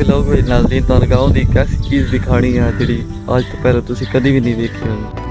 लो भाई नाज़रीन तुहानू गाँव दी एक ऐसी चीज़ दिखानी है जिहड़ी अज तो पहले तुसीं कदी भी नहीं देखी होनी।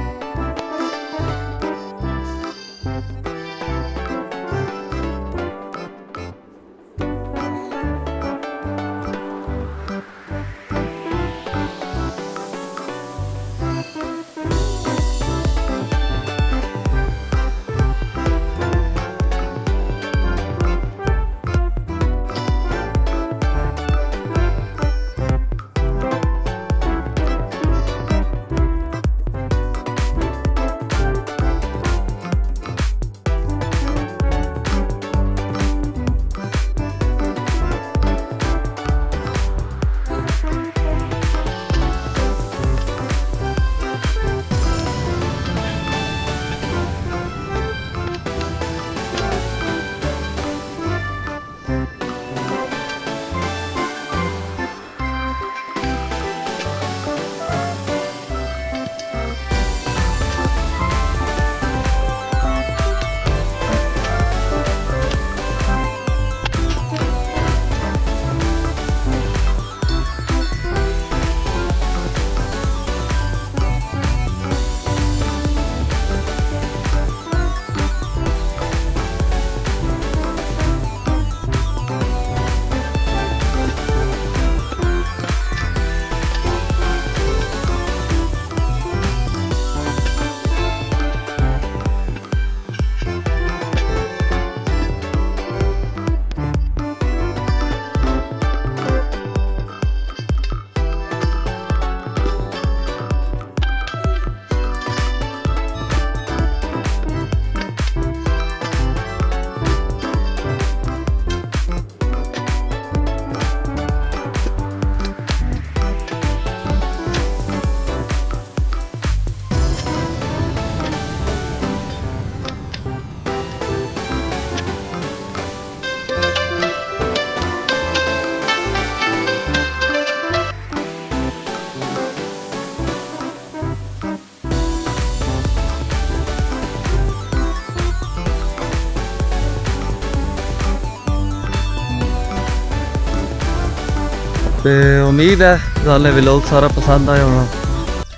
ते उम्मीद है तुहानू व्लॉग सारा पसंद आया होना।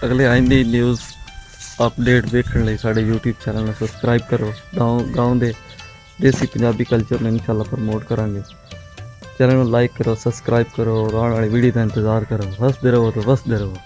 अगले आइंदी न्यूज़ अपडेट देखने लिए साढ़े यूट्यूब चैनल में सबसक्राइब करो। गाँव के देसी पंजाबी कल्चर में इंशाल्लाह प्रमोट करांगे। चैनल में लाइक करो, सबसक्राइब करो और आने वाली वीडियो का इंतज़ार करो। हंसते रहो तो वसदे रहो।